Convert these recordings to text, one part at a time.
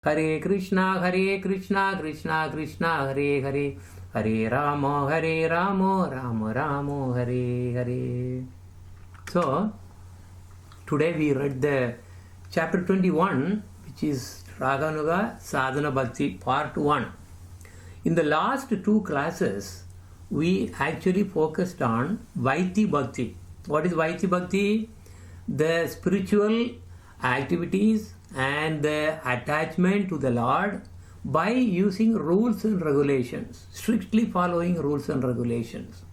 Hare Krishna, Krishna Krishna, Hare Hare, Hare Rama, Rama Rama, Hare Hare. So, today we read the chapter 21, which is Raganuga Sadhana Bhakti, part 1. In the last two classes, we actually focused on Vaiti Bhakti. What is Vaiti Bhakti? The spiritual activities and the attachment to the Lord by using rules and regulations, strictly following rules and regulations.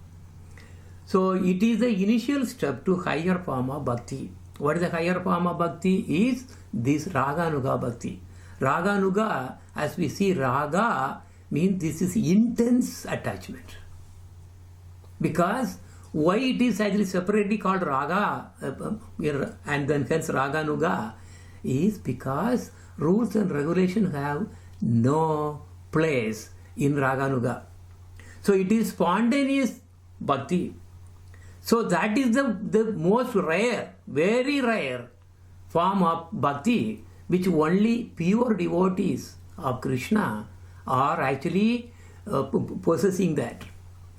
So it is the initial step to higher form of bhakti. What is the higher form of bhakti? Is this Raganuga Bhakti. Raganuga, as we see, Raga means this is intense attachment. Because why it is actually separately called Raga and then hence Raganuga is because rules and regulations have no place in Raganuga. So it is spontaneous bhakti. So that is the most rare, very rare form of bhakti which only pure devotees of Krishna are actually possessing that.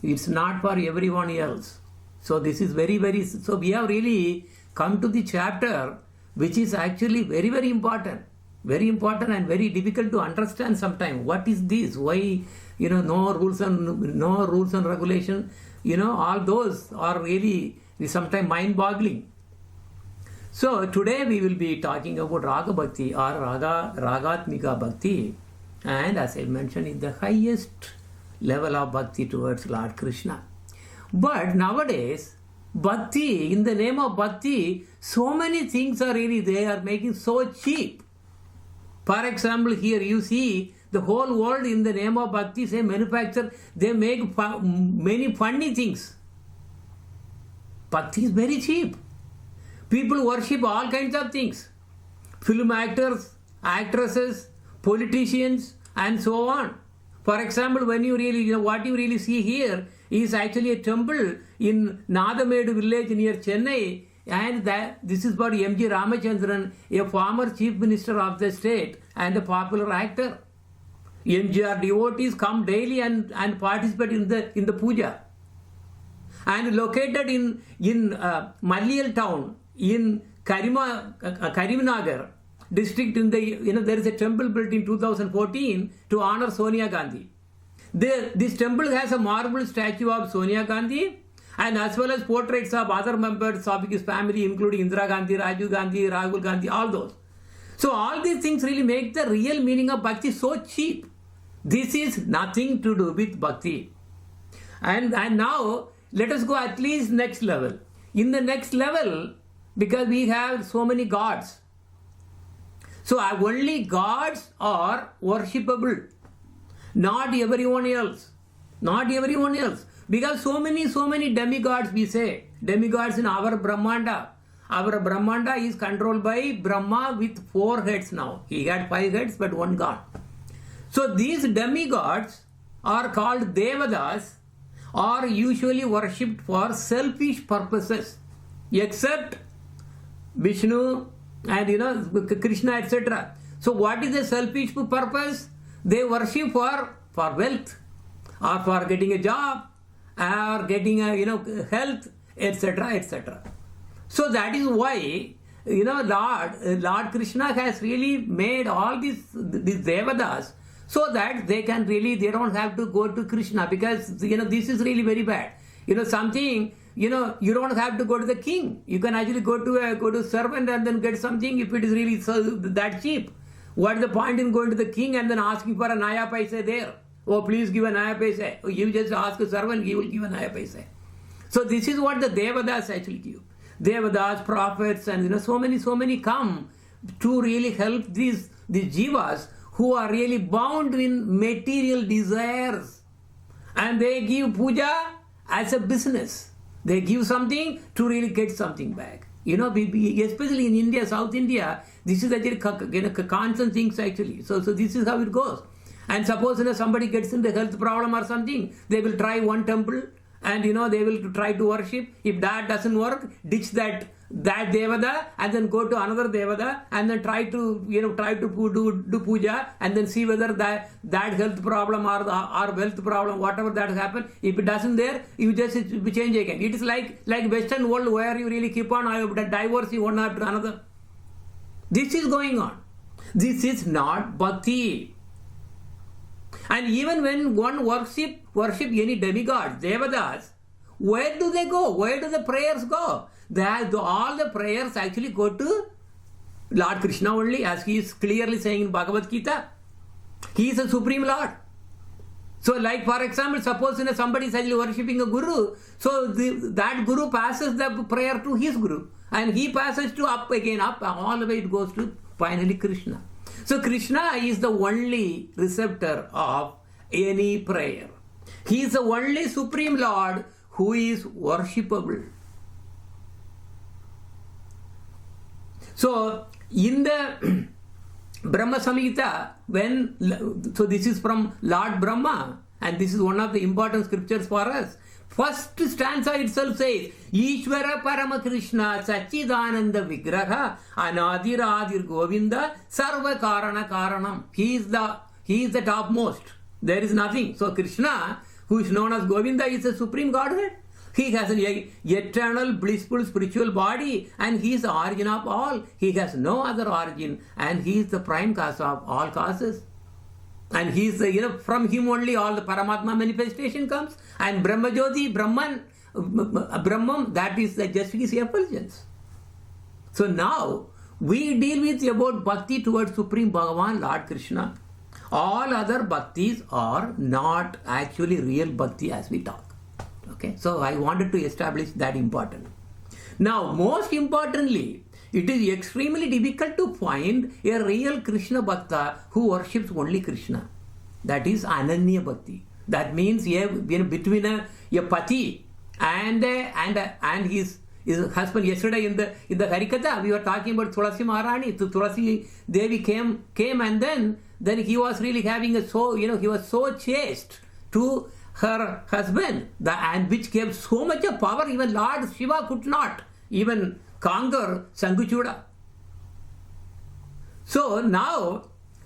It's not for everyone else. So this is very, so we have really come to the chapter which is actually very, very important and very difficult to understand sometimes. What is this? Why, no rules and regulation, all those are really sometimes mind-boggling. So today we will be talking about Raga Bhakti or Ragatmika Bhakti, and as I mentioned, is the highest level of bhakti towards Lord Krishna. But nowadays, bhakti, in the name of bhakti, so many things are really they are making so cheap. For example, here you see the whole world in the name of bhakti, say manufacture, they make many funny things. Bhakti is very cheap. People worship all kinds of things. Film actors, actresses, politicians, and so on. For example, when you really, what you really see here is actually a temple in Nadamedu village near Chennai, and this is about M.G. Ramachandran, a former chief minister of the state and a popular actor. MGR devotees come daily and participate in the puja. And located in Maliyal town in Karimnagar district, there is a temple built in 2014 to honor Sonia Gandhi. This temple has a marble statue of Sonia Gandhi and as well as portraits of other members of his family, including Indira Gandhi, Rajiv Gandhi, Rahul Gandhi, all those. So all these things really make the real meaning of bhakti so cheap. This is nothing to do with bhakti. And now let us go at least next level. In the next level, because we have so many gods. So only gods are worshipable. Not everyone else. Because so many demigods we say. Demigods in our Brahmanda. Our Brahmanda is controlled by Brahma with 4 heads now. He had 5 heads but 1 god. So these demigods are called Devadas, are usually worshipped for selfish purposes. Except Vishnu and Krishna, etc. So what is the selfish purpose? They worship for wealth or for getting a job or getting health, etc. So that is why Lord Krishna has really made all these devadas so that they don't have to go to Krishna, because this is really very bad. Something, you don't have to go to the king. You can actually go to servant and then get something if it is really that cheap. What is the point in going to the king and then asking for a naya paise there? Oh, please give a naya paise. You just ask a servant, he will give a naya paise. So this is what the Devadas actually give. Devadas, prophets, and so many come to really help these jivas who are really bound in material desires. And they give puja as a business. They give something to really get something back. Especially in India, South India, this is actually constant things actually. So this is how it goes. And suppose somebody gets into health problem or something, they will try one temple and they will try to worship. If that doesn't work, ditch that that devada and then go to another devada and then try to do puja and then see whether that health problem or wealth problem, whatever that happen, if it doesn't there, you just change again. It is like Western world where you really keep on divorcing one after another. This is going on. This is not bhakti. And even when one worship any demigods, devadas, where do they go? Where do the prayers go? All the prayers actually go to Lord Krishna only, as he is clearly saying in Bhagavad Gita. He is a supreme Lord. So like for example, suppose somebody is actually worshipping a guru, so that guru passes the prayer to his guru and he passes to up, all the way it goes to finally Krishna. So Krishna is the only receptor of any prayer. He is the only supreme Lord who is worshipable. So in the Brahma Samhita, so this is from Lord Brahma, and this is one of the important scriptures for us. First stanza itself says, Ishvara Parama Krishna Sachidananda Vigraha Anadiradir Govinda Sarva Karana Karanam. He is the topmost. There is nothing. So Krishna, who is known as Govinda, is the supreme Godhead. He has an eternal, blissful, spiritual body, and he is the origin of all. He has no other origin, and he is the prime cause of all causes. And he is from him only all the Paramatma manifestation comes, and Brahmajyoti, Brahman, that is just his effulgence. So now we deal with about bhakti towards Supreme Bhagavan, Lord Krishna. All other bhaktis are not actually real bhakti as we talk. Okay, so I wanted to establish that important. Now, most importantly, it is extremely difficult to find a real Krishna Bhakta who worships only Krishna. That is Ananya Bhakti. That means between a pati and his husband. Yesterday in the Harikatha, we were talking about Tulasi Maharani. So Tulasi Devi came and then he was really having he was so chaste to her husband, and which gave so much of power, even Lord Shiva could not even conquer Sanguchuda. So now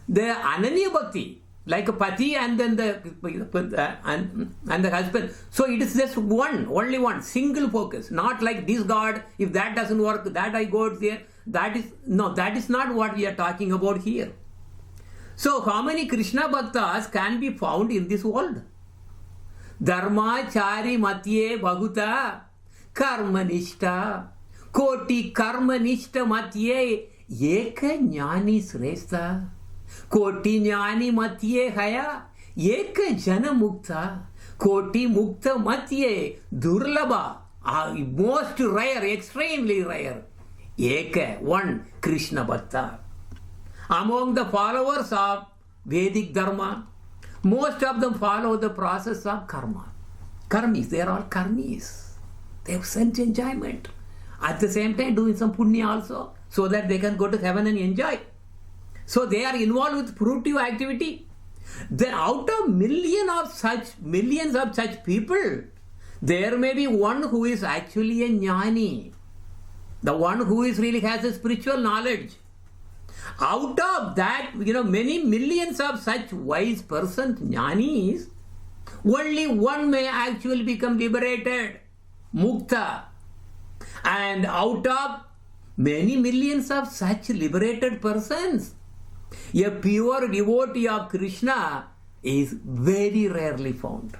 the Ananya Bhakti, like a pati and then and the husband. So it is just only one, single focus. Not like this God, if that doesn't work, that I go there. That is not what we are talking about here. So how many Krishna Bhaktas can be found in this world? Dharma chari matye bhaguta karma nishta koti karma nishta matye eka jnani shrestha koti jnani matye haya eka jana mukta koti mukta matye durlabha, most rare, extremely rare, eka, one Krishna Bhakta. Among the followers of Vedic Dharma, most of them follow the process of karma. Karmis, they are all karmis. They have sense enjoyment. At the same time, doing some punya also, so that they can go to heaven and enjoy. So they are involved with productive activity. Then out of millions of such people, there may be one who is actually a jnani. The one who is really has a spiritual knowledge. Out of that, many millions of such wise persons, jnanis, only one may actually become liberated, mukta. And out of many millions of such liberated persons, a pure devotee of Krishna is very rarely found.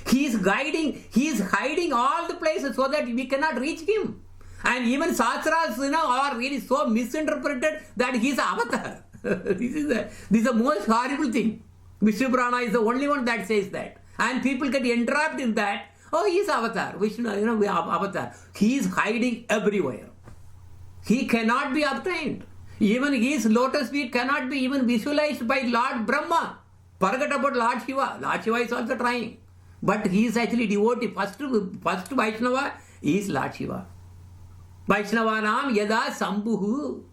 He is hiding all the places so that we cannot reach him. And even Sastras, are really so misinterpreted that he is an avatar. This is the most horrible thing. Vishnu Purana is the only one that says that. And people get entrapped in that. Oh, he is avatar. Vishnu, avatar. He is hiding everywhere. He cannot be obtained. Even his lotus feet cannot be even visualized by Lord Brahma. Forget about Lord Shiva. Lord Shiva is also trying. But he is actually devotee. First Vaishnava is Lord Shiva. Vaishnavanam yada sambhuhu.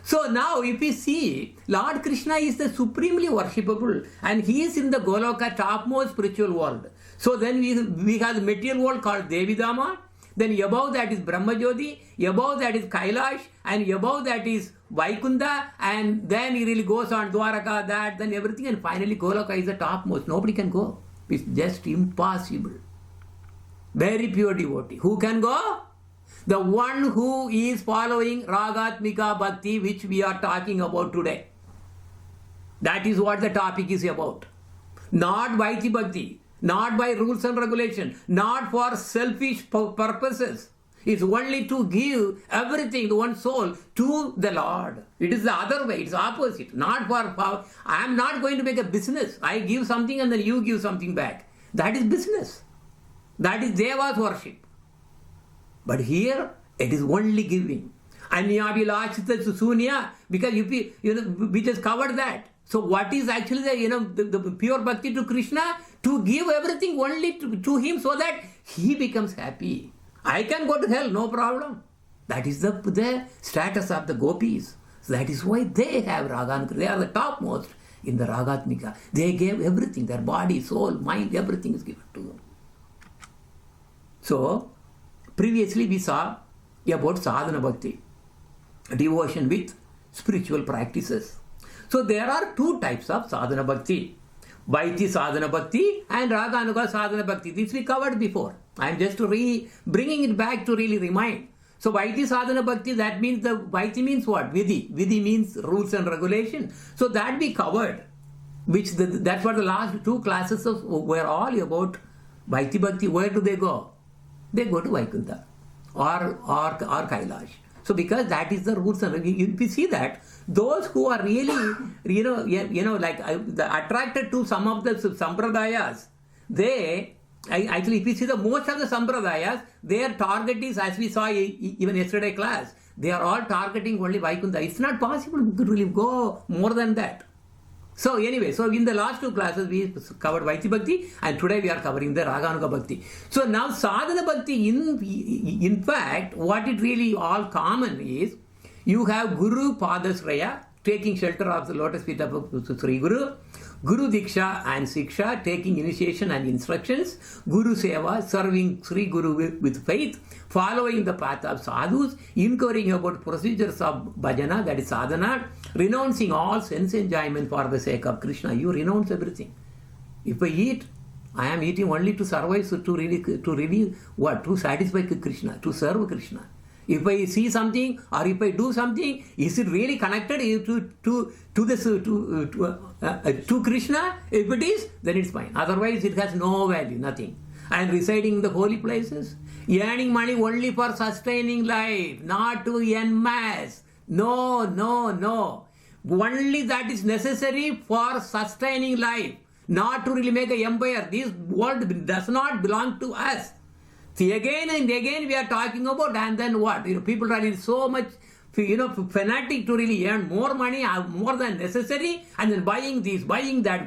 So now if we see, Lord Krishna is the supremely worshipable and he is in the Goloka topmost spiritual world. So then we have the material world called Devidama. then above that is Brahmajyoti, above that is Kailash, and above that is Vaikunta, and then he really goes on Dwaraka, that, then everything, and finally Goloka is the topmost. Nobody can go. It's just impossible. Very pure devotee. Who can go? The one who is following Ragatmika Bhakti, which we are talking about today. That is what the topic is about. Not Vaiti Bhakti, not by rules and regulation, not for selfish purposes. It's only to give everything, the one soul, to the Lord. It is the other way, it's opposite. Not for I am not going to make a business. I give something and then you give something back. That is business. That is Deva's worship. But here, it is only giving. Anyabhilashita susunya, because we just covered that. So what is actually the pure bhakti to Krishna? To give everything only to him so that he becomes happy. I can go to hell, no problem. That is the status of the gopis. So that is why they have Raganukra. They are the topmost in the Ragatmika. They gave everything, their body, soul, mind, everything is given to them. So, previously we saw about sadhana bhakti, devotion with spiritual practices. So there are two types of sadhana bhakti. Vaiti sadhana bhakti and Raganuga sadhana bhakti. This we covered before. I am just bringing it back to really remind. So Vaiti sadhana bhakti, that means Vaiti means what? Vidhi. Vidhi means rules and regulation. So that we covered. That's what the last two classes were all about. Vaiti bhakti, where do they go? They go to Vaikunta or Kailash. So because that is the rules and we see that those who are really, attracted to some of the sampradayas, actually if you see the most of the sampradayas, their target is, as we saw even yesterday class, they are all targeting only Vaikunta. It's not possible to really go more than that. So anyway, so in the last two classes we covered Vaiti Bhakti and today we are covering the Raganuga Bhakti. So now Sadhana Bhakti, in fact, what it really all common is, you have Guru Padasraya, taking shelter of the lotus feet of Sri Guru, Guru Diksha and Siksha, taking initiation and instructions, Guru Seva, serving Sri Guru with faith, following the path of sadhus, inquiring about procedures of bhajana, that is sadhana, renouncing all sense enjoyment for the sake of Krishna. You renounce everything. If I eat, I am eating only to survive, so to really what? To satisfy Krishna, to serve Krishna. If I see something or if I do something, is it really connected to Krishna? If it is, then it's fine. Otherwise, it has no value, nothing. And residing in the holy places, earning money only for sustaining life, not to en masse. No. Only that is necessary for sustaining life, not to really make an empire. This world does not belong to us. See, again and again we are talking about, and then what? People are so much, fanatic to really earn more money, more than necessary, and then buying this, buying that.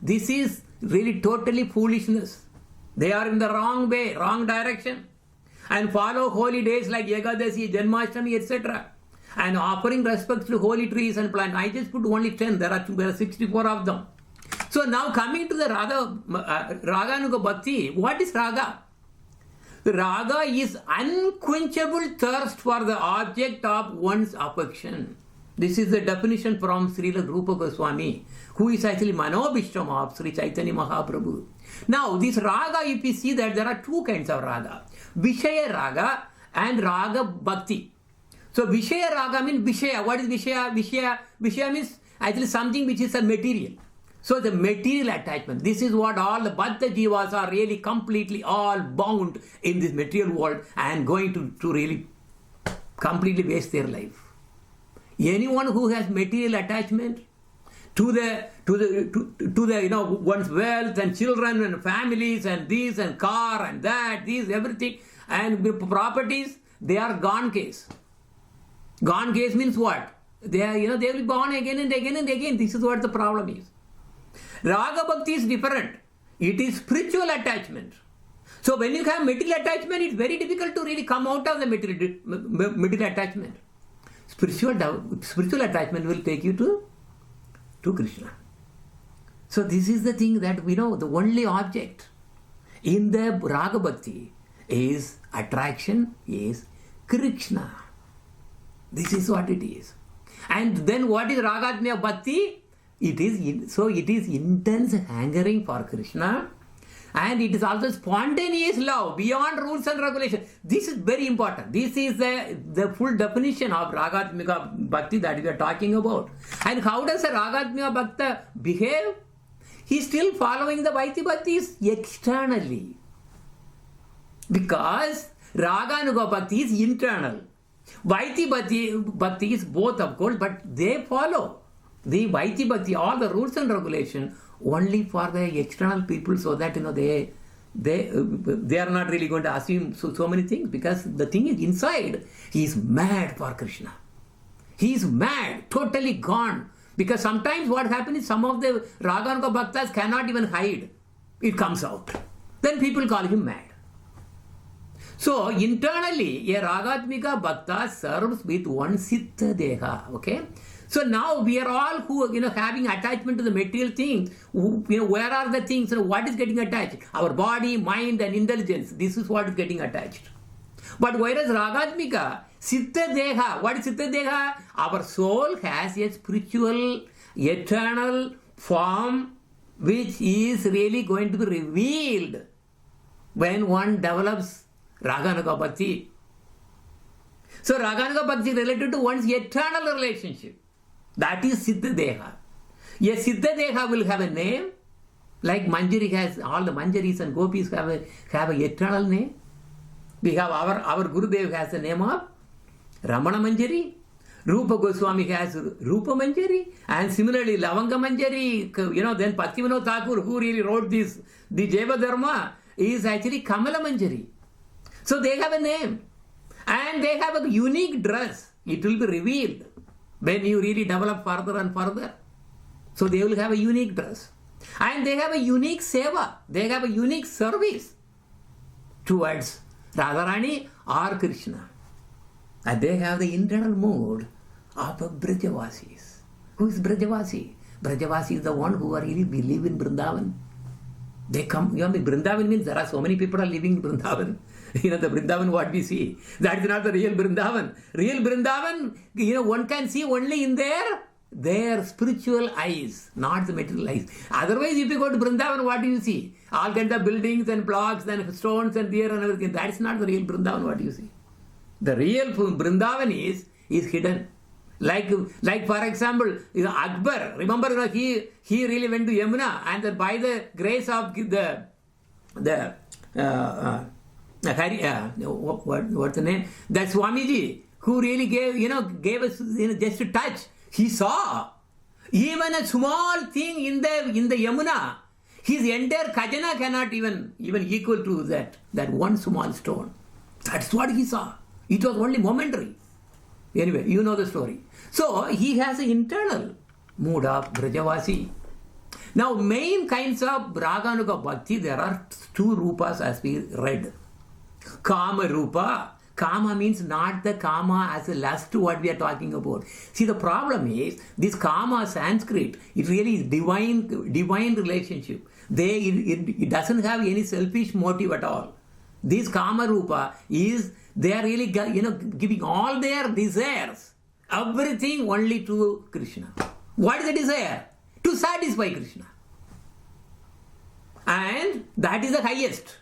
This is really totally foolishness. They are in the wrong way, wrong direction, and follow holy days like Ekadasi, Janmashtami, etc. and offering respects to holy trees and plants. I just put only 10. There are 64 of them. So now coming to the Raganuga Bhakti, what is Raga? Raga is unquenchable thirst for the object of one's affection. This is the definition from Srila Rupa Goswami, who is actually Manobhishtam of Sri Chaitanya Mahaprabhu. Now, this Raga, if you see that there are two kinds of Raga, Vishaya Raga and Raga Bhakti. So, Vishaya Raga means Vishaya. What is Vishaya? Vishaya means actually something which is a material. So the material attachment, this is what all the Baddha Jivas are really completely all bound in this material world and going to really completely waste their life. Anyone who has material attachment to the one's wealth and children and families and this and car and that, this, everything and properties, they are gone case. Gone case means what? They are, they will be born again and again and again. This is what the problem is. Raga Bhakti is different. It is spiritual attachment. So when you have material attachment, it's very difficult to really come out of the material attachment. Spiritual attachment will take you to Krishna. So this is the thing that we know, the only object in the Raga Bhakti is attraction, is Krishna. This is what it is. And then what is Ragatmya Bhakti? It is intense hankering for Krishna, and it is also spontaneous love beyond rules and regulations. This is very important. This is the full definition of Ragatmika Bhakti that we are talking about. And how does a Ragatmika Bhakta behave? He is still following the Vaiti Bhaktis externally. Because Raganuga Bhakti is internal. Vaiti Bhakti is both, of course, but they follow the Vaiti Bhakti, all the rules and regulations, only for the external people, so that they are not really going to assume so many things, because the thing is inside, he is mad for Krishna. He is mad, totally gone. Because sometimes what happens is some of the Raganuga Bhaktas cannot even hide. It comes out. Then people call him mad. So internally, a Ragatmika Bhakta serves with one Siddha Deha. Okay? So now we are all who, having attachment to the material things. Where are the things? What is getting attached? Our body, mind and intelligence. This is what is getting attached. But whereas Ragatmika, Siddha Deha, what is Siddha Deha? Our soul has a spiritual, eternal form which is really going to be revealed when one develops Raganuga Bhakti. So Raganuga Bhakti is related to one's eternal relationship. That is Siddha Deha. A Siddha Deha will have a name, like Manjari has, all the Manjaris and Gopis have an eternal name. We have our Gurudev has the name of Ramana Manjari. Rupa Goswami has Rupa Manjari. And similarly, Lavanga Manjari, then Bhaktivinoda Thakur, who really wrote this, the Jeva Dharma, is actually Kamala Manjari. So they have a name. And they have a unique dress. It will be revealed when you really develop further and further. So they will have a unique dress. And they have a unique seva. They have a unique service towards Radharani or Krishna. And they have the internal mood of Brajavasis. Who is Brajavasi? Brajavasi is the one who really believe in Vrindavan. They come, Vrindavan means there are so many people are living in Vrindavan. The Vrindavan what we see, that is not the real Vrindavan. Real Vrindavan, one can see only in their spiritual eyes, not the material eyes. Otherwise, if you go to Vrindavan, what do you see? All kinds of buildings and blocks and stones and there and everything. That is not the real Vrindavan, what do you see? The real Vrindavan is hidden. Like for example, Akbar, remember he really went to Yamuna, and then by the grace of what's the name? That Swamiji, who really gave us just a touch. He saw even a small thing in the Yamuna. His entire Khajana cannot even equal to that one small stone. That's what he saw. It was only momentary. Anyway, you know the story. So he has an internal mood of Brajavasi. Now, main kinds of Raganuga Bhakti, there are two rupas as we read. Kama Rupa. Kama means not the Kama as a lust, what we are talking about. See, the problem is, this Kama Sanskrit, it really is divine relationship. It doesn't have any selfish motive at all. This Kama Rupa is, they are really giving all their desires, everything only to Krishna. What is the desire? To satisfy Krishna. And that is the highest.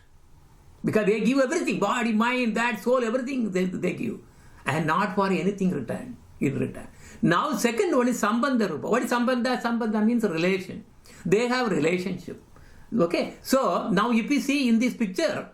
Because they give everything, body, mind, that, soul, everything they give. And not for anything in return. Now second one is Sambandha Rupa. What is Sambandha? Sambandha means relation. They have relationship. Okay. So now if you see in this picture,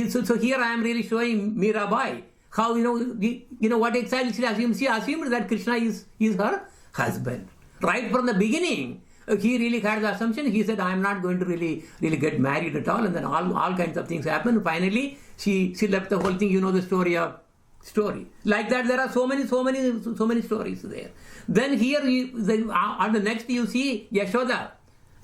so here I am really showing Mirabai. How, what exactly she assumed? She assumed that Krishna is her husband. Right from the beginning, he really had the assumption. He said, I am not going to really get married at all. And then all kinds of things happened. Finally, she left the whole thing. You know the story. Like that, there are so many stories there. Then here, on the next you see Yashoda.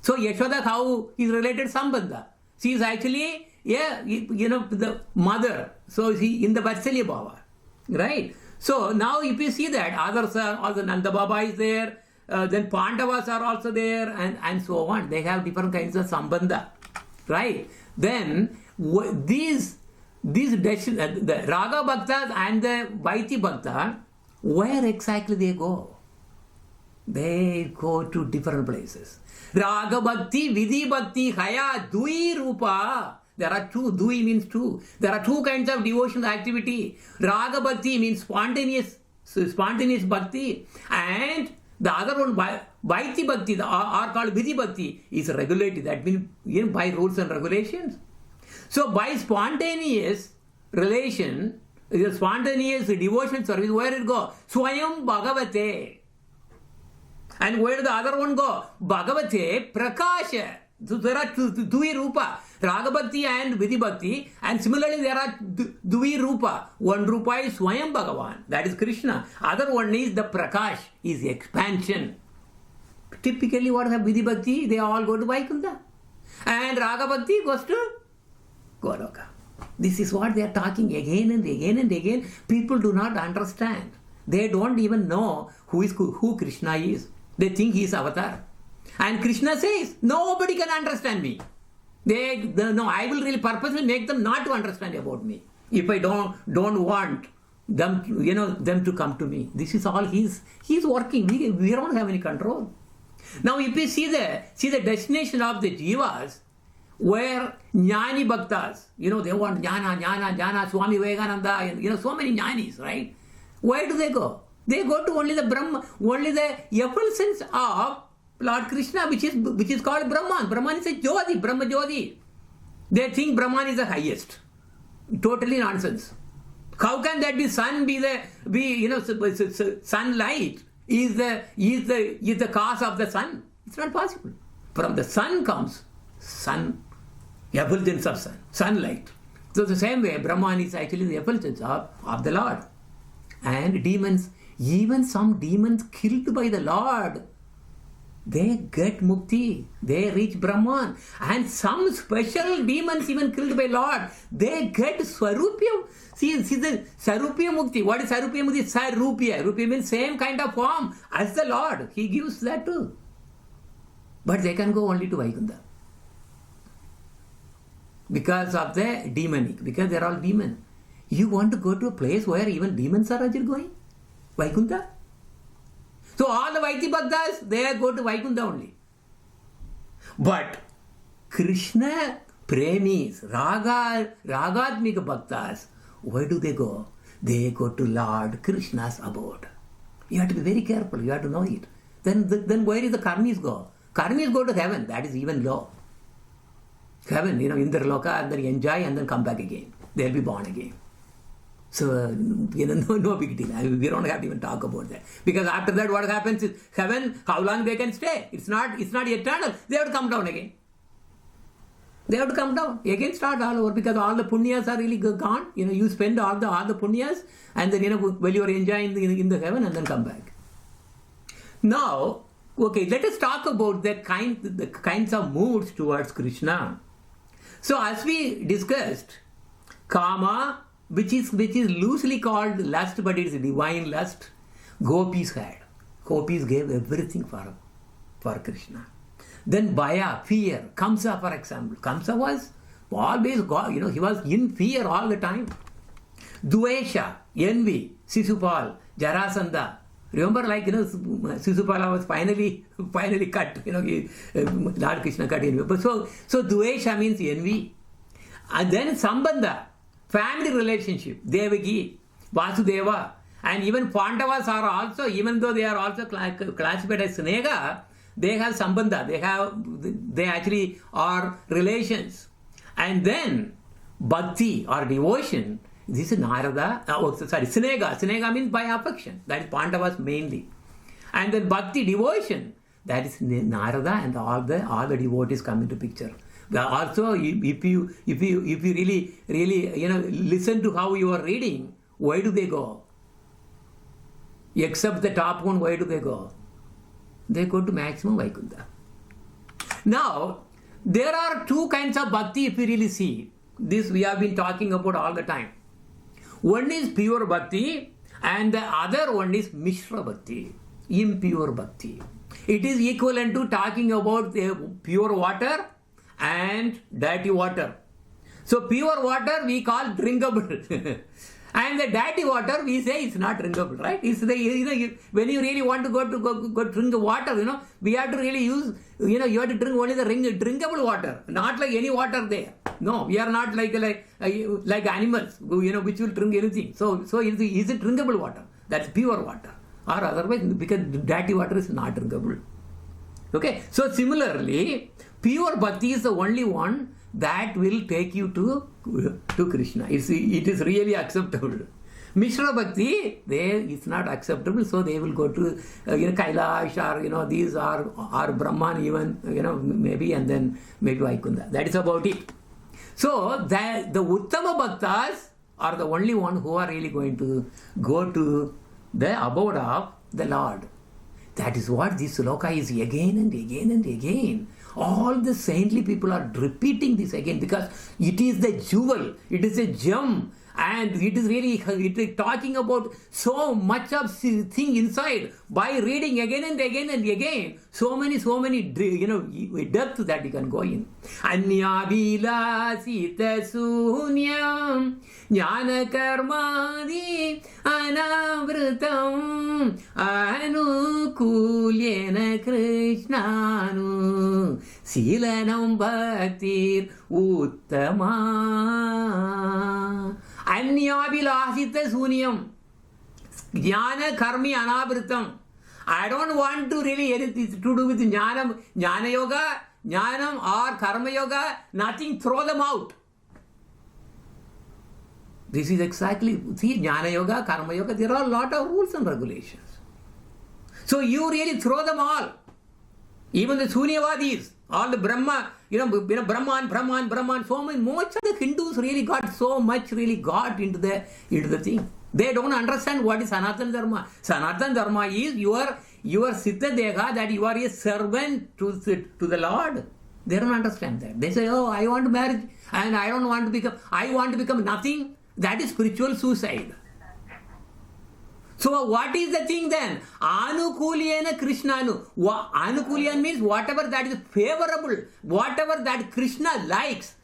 So Yashoda, how is related Sambandha. She is actually, the mother. So she in the Vatsalya Bhava. Right? So now if you see that, others are, also Nanda Baba is there. Then Pandavas are also there, and so on. They have different kinds of sambandha, right? Then these the Raga Bhaktas and the Vaiti Bhakta, where exactly they go? They go to different places. Raga Bhakti, Vidhi Bhakti, Haya, Dui Rupa. There are two. Dui means two. There are two kinds of devotional activity. Raga Bhakti means spontaneous Bhakti. And the other one, Vaiti Bhakti, or called Vidhi Bhakti, is regulated. That means by rules and regulations. So by spontaneous relation, the spontaneous devotion service, where it go? Swayam Bhagavate. And where did the other one go? Bhagavate Prakasha. So there are Dui Rupa, Raga Bhakti and Vidhi Bhakti, and similarly there are Dui Rupa. One Rupa is Swayam Bhagavan, that is Krishna. Other one is the Prakash, is the expansion. Typically what is Vidhi Bhakti? They all go to Vaikuntha. And Raga Bhakti goes to Goloka. This is what they are talking again and again and again. People do not understand. They don't even know who Krishna is. They think he is avatar. And Krishna says, nobody can understand me. No, I will really purposely make them not to understand about me. If I don't want them, them to come to me. This is all he's working. We don't have any control. Now, if we see the destination of the jivas, where Jnani Bhaktas, they want Jnana, Swami Vivekananda, so many Jnanis, right? Where do they go? They go to only the Brahma, only the effulgence of Lord Krishna, which is called Brahman. Brahman is a Jyoti, Brahma Jyoti. They think Brahman is the highest. Totally nonsense. How can that be sunlight is the cause of the sun? It's not possible. From the sun comes sun, effulgence of sun, sunlight. So the same way, Brahman is actually the effulgence of the Lord. And demons, even some demons killed by the Lord, they get mukti, they reach Brahman. And some special demons even killed by Lord, they get Swarupya. See the Sarupya Mukti. What is Sarupya Mukti? Sarupya. Rupya means same kind of form as the Lord. He gives that too. But they can go only to Vaikuntha. Because of the demonic, because they are all demon. You want to go to a place where even demons are going? Vaikuntha? So all the Vaiti Bhaktas, they go to Vaikuntha only. But Krishna Premis, Ragatmika Bhaktas, where do they go? They go to Lord Krishna's abode. You have to be very careful, you have to know it. Then where is the Karmis go? Karmis go to heaven, that is even low. Heaven, Indraloka, and then enjoy and then come back again. They'll be born again. So, no big deal. We don't have to even talk about that. Because after that, what happens is heaven, how long they can stay? It's not eternal. They have to come down again. They have to come down. Again start all over because all the punyas are really gone. You spend all the punyas and then, while you are enjoying in the heaven and then come back. Now, okay, let us talk about the kinds of moods towards Krishna. So, as we discussed, Kama, which is loosely called lust, but it is divine lust, gopis had. Gopis gave everything for Krishna. Then Bhaya, fear. Kamsa, for example. Kamsa was always God, he was in fear all the time. Dvesha, envy. Sisupal, Jarasandha. Remember, Sisupala was finally cut. Lord Krishna cut envy. So Dvesha means envy. And then Sambandha, family relationship. Devaki, Vasudeva. And even Pandavas are also, even though they are also classified as Snega, they have Sambandha. They actually are relations. And then Bhakti or devotion. This is Narada, Snega. Snega means by affection. That is Pandavas mainly. And then Bhakti, devotion. That is Narada and all the devotees come into picture. Also, if you really listen to how you are reading, where do they go? Except the top one, where do they go? They go to maximum Vaikuntha. Now, there are two kinds of bhakti if you really see. This we have been talking about all the time. One is pure bhakti and the other one is Mishra bhakti, impure bhakti. It is equivalent to talking about the pure water and dirty water. So pure water we call drinkable. And the dirty water we say it's not drinkable, right? It's the, when you really want to go drink the water, we have to really use, you have to drink only the drinkable water, not like any water there. No, we are not like animals, which will drink anything. So is it drinkable water? That's pure water. Or otherwise, because dirty water is not drinkable. Okay, so similarly, pure bhakti is the only one that will take you to Krishna. It is really acceptable. Mishra bhakti, it's not acceptable, so they will go to Kailash or these are Brahman even, maybe, and then maybe Vaikunta. That is about it. So the Uttama Bhaktas are the only one who are really going to go to the abode of the Lord. That is what this sloka is again and again and again. All the saintly people are repeating this again because it is the jewel, it is a gem, and it is talking about so much of thing inside by reading again and again and again. So many depth that you can go in. Anyabila sita sunyam jnana karmadi anavritam anukulyena krishnanu silanam bhaktir uttama. Anyabhilasita sunyam jnana karmi anavritam. I don't want to really anything to do with jnana yoga, jnanam or karma yoga, nothing, throw them out. This is exactly, see, jnana yoga, karma yoga, there are a lot of rules and regulations. So you really throw them all. Even the Sunyavadis, all the Brahma, Brahman, so much of the Hindus really got into the thing. They don't understand what is Sanatana Dharma. Sanatana Dharma is your Siddha Deha, that you are a servant to the Lord. They don't understand that. They say, oh, I want to marry and I want to become nothing. That is spiritual suicide. So what is the thing then? Anukulyena Krishnanu. Anukulyan means whatever that is favorable, whatever that Krishna likes.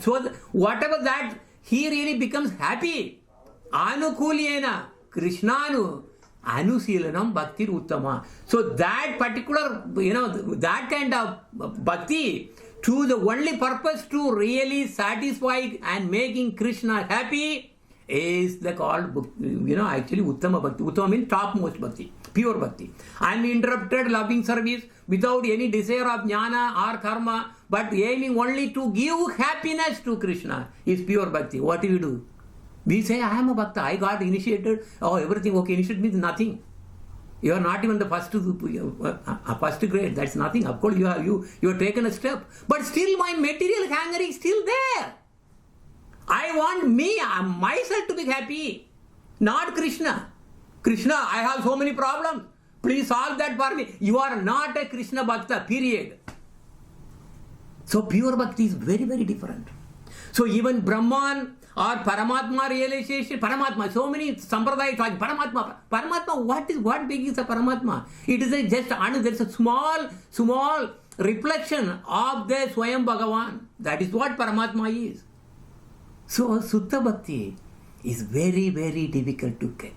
So whatever that he really becomes happy. Anukulyena Krishnanu Anusilanam Bhaktir Uttama. So that particular, that kind of bhakti to the only purpose to really satisfy and making Krishna happy is the called, actually Uttama Bhakti. Uttama means topmost bhakti, pure bhakti. Uninterrupted loving service without any desire of jnana or karma, but aiming only to give happiness to Krishna is pure bhakti. What do you do? We say, I am a bhakta, I got initiated. Oh, everything okay. Initiated means nothing. You are not even the first grade. That's nothing. Of course, you have taken a step. But still my material hanger is still there. I want myself to be happy. Not Krishna. Krishna, I have so many problems. Please solve that for me. You are not a Krishna bhakta, period. So pure bhakti is very, very different. So even Brahman or Paramatma realization, Paramatma, so many sampradaya talking, Paramatma, what big is a Paramatma? It is there is a small reflection of the Swayam Bhagavan. That is what Paramatma is. So Sutta Bhakti is very, very difficult to get.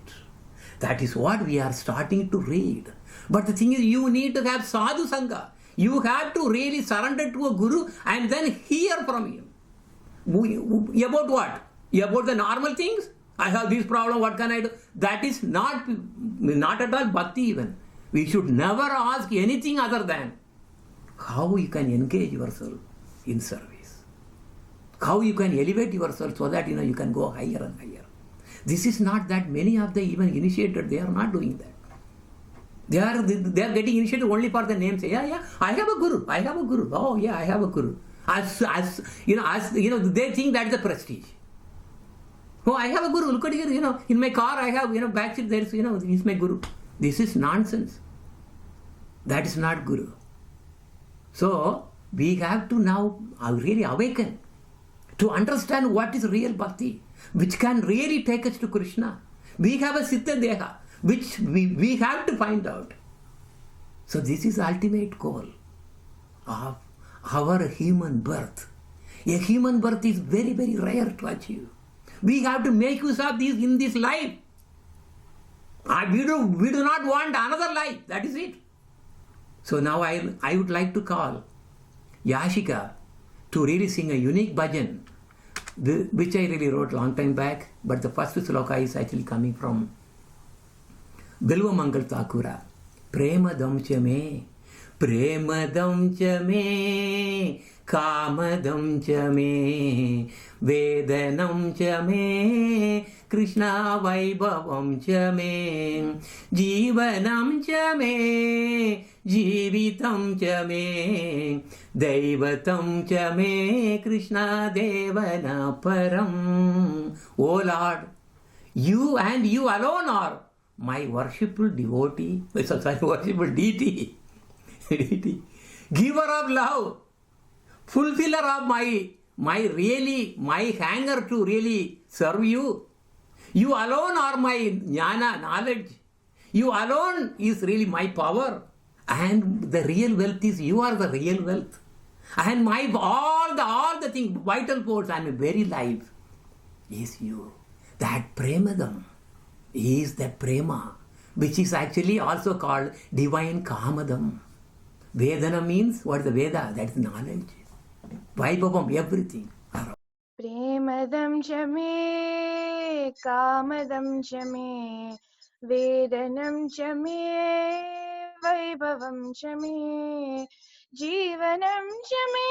That is what we are starting to read. But the thing is, you need to have sadhu sangha. You have to really surrender to a guru and then hear from him. About what? About the normal things? I have this problem, what can I do? That is not at all bhakti even. We should never ask anything other than how you can engage yourself in service. How you can elevate yourself so that you can go higher and higher. This is not that many of the even initiated, they are not doing that. They are getting initiated only for the name. Say, yeah, I have a guru. Oh yeah, I have a guru. They think that's the prestige. Oh, I have a guru. Look at here, in my car I have, back seat there is, he's my guru. This is nonsense. That is not guru. So we have to now really awaken to understand what is real bhakti, which can really take us to Krishna. We have a Siddha Deha, which we have to find out. So this is the ultimate goal of our human birth. A human birth is very, very rare to achieve. We have to make use of these in this life. We do not want another life. That is it. So now I would like to call Yashika to really sing a unique bhajan, which I really wrote long time back, but the first sloka is actually coming from Bilva Mangal Thakura. Premadam cha me, premadam cha me, kamadam cha me, vedanam cha me, Krishna vaibhavam cha me, jivanam cha me, jivitam cha me, daivatam cha me, Krishna devana param. O Lord, you and you alone are my worshipful devotee, worshipful deity, giver of love, fulfiller of my hanger to really serve you. You alone are my jnana, knowledge. You alone is really my power. And the real wealth is you are the real wealth. And my all the things, vital force, and very life is you. That premadam is the prema, which is actually also called divine kamadam. Vedana means what is the Veda? That is knowledge. Vaibhavam, everything. Premadam cha me, kamadam cha me, vedanam cha me, vaibhavam cha me, jivanam cha me,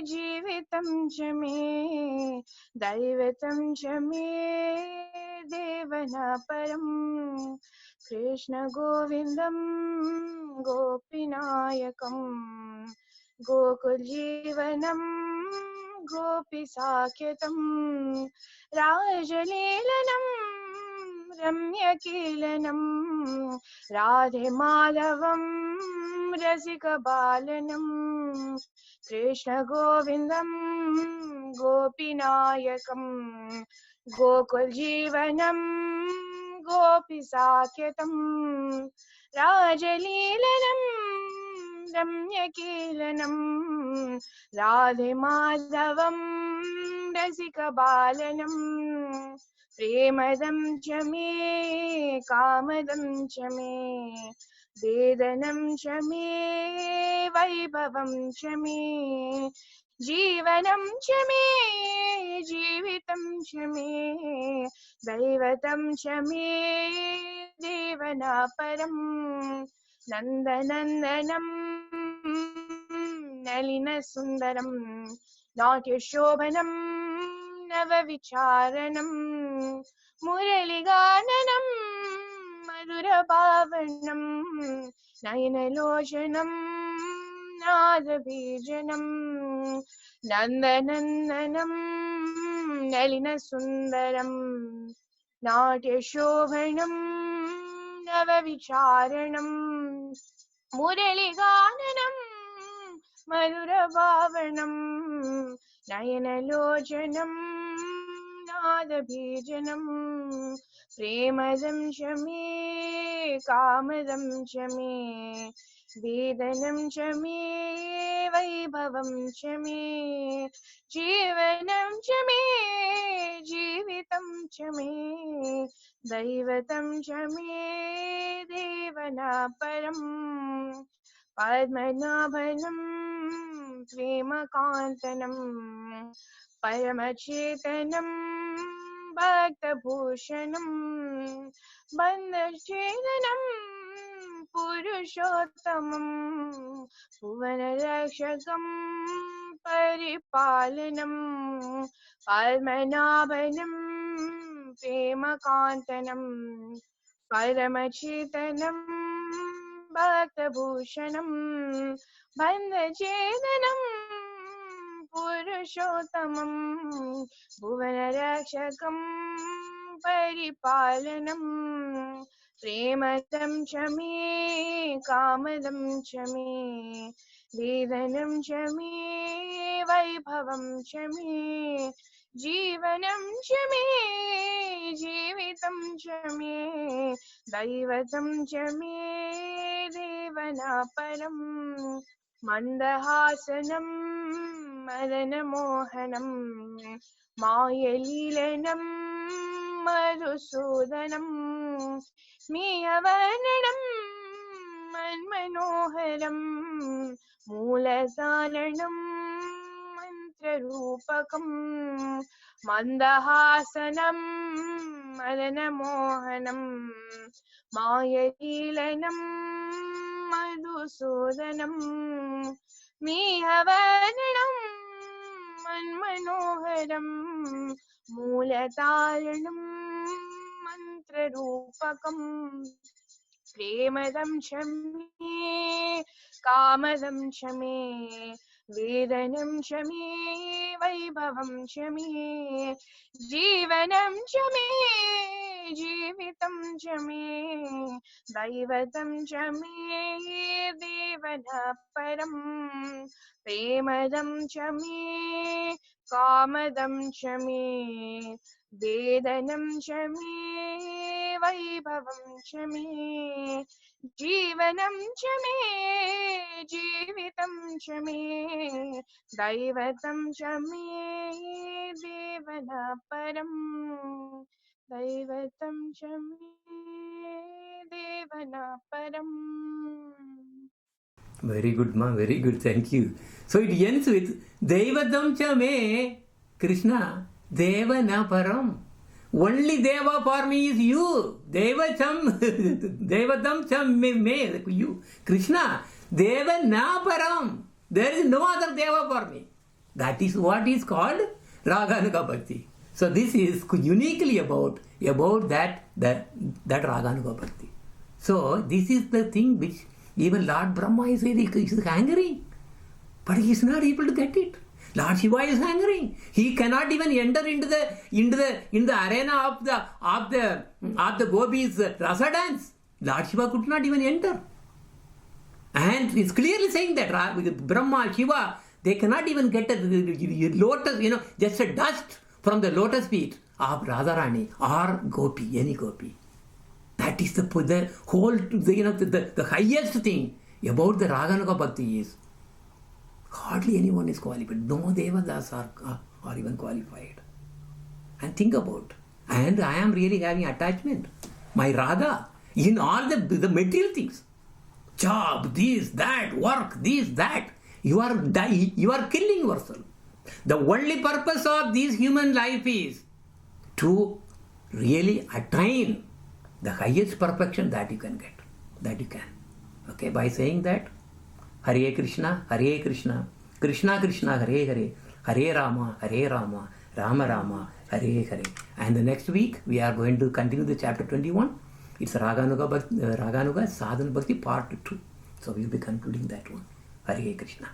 jivitam cha me, daivatam cha me, devana param, Krishna Govindam Gopinayakam, Gokul Jivanam Gopi Sakyatam, Rajalilanam Ramya Kilanam, Radhe Madhavam Rasika Balanam, Krishna Govindam Gopinayakam, Gokul Jivanam Gopi Sakyatam, Rajalilanam Ramya Kilanam, Radhe Madhavam Rasika Balanam, Premadam cha me, kamadam cha me, vedanam cha me, vaibhavam cha me, jivanam cha me, jivitam cha me, daivatam cha me, devana param, nandanandanam Nalina Sundaram, Natya Shobhanam, Navavicharanam, Muraligananam, Madhura Bhavanam, Nayanalojanam, Nadabhijanam, Nandanandanam, Nalina Sundaram, Natya Shobhanam, Navavicharanam, Muraligananam, Madhura Bhavanam, Nayanalojanam, Nadabhijanam, Premadam cha me, kamadam cha me, vedanam cha me, vaibhavam cha me, jivanam cha me, jivitam cha me, daivatam cha me, devana param, Padmanabhanam Premakantanam Paramachetanam Bhaktabhushanam Bandhachetanam Purushottamam Bhuvanarashakam Paripalanam Padmanabhanam Premakantanam Paramachetanam Bhaktabhushanam Bandhachetanam Purushottamam Bhuvanarashakam Paripalanam Premadam cha me, kamadam cha me, vedanam cha me, vaibhavam cha me, jivanam cha me, jivitam cha me, daivatam cha me, devana param, mandahasanam मदनमोहनं मायलीलनं मधुसूदनं मीयवर्णनं मन्मनोहरं मूलसारणं मन्त्ररूपकं मन्दहासनं मदनमोहनं मायलीलनं मधुसूदनं मीयवर्णनं मन्मनोहरं मूलतारणं मन्त्ररूपकं प्रेमदं च मे कामदं च मे वेदनं च मे वैभवं च मे जीवनं च मे जीवितं च मे दैवतं च मे देवना परं प्रेमदं च मे कामदं च मे वेदनं च मे वैभवं च मे जीवनं च मे जीवितं च मे दैवतं च मे देवना परं दैवतं च मे देवना परम्. Very good, ma. Very good. Thank you. So it ends with Devatam cha me, Krishna, Deva na param. Only Deva for me is you. Devatam cha me, you. Krishna, Deva na param. There is no other Deva for me. That is what is called Raganuga Bhakti. So this is uniquely about that Raganuga Bhakti. So this is the thing which even Lord Brahma is angry, but he is not able to get it. Lord Shiva is angry. He cannot even enter into the arena of the gopis rasa dance. Lord Shiva could not even enter, and it's clearly saying that Brahma, Shiva, they cannot even get a lotus, just a dust from the lotus feet of Radharani or Gopi, any Gopi. That is the whole, the highest thing about the Raganuga Bhakti is hardly anyone is qualified. No Devadas are even qualified. And think about, and I am really having attachment. My Radha, in all the material things, job, this, that, work, this, that, you are killing yourself. The only purpose of this human life is to really attain the highest perfection that you can get, Okay, by saying that, Hare Krishna, Krishna Krishna, Hare Hare, Hare Rama, Rama Rama, Hare Hare. And the next week, we are going to continue the chapter 21. It's Raganuga Sadhana Bhakti part 2. So we will be concluding that one. Hare Krishna.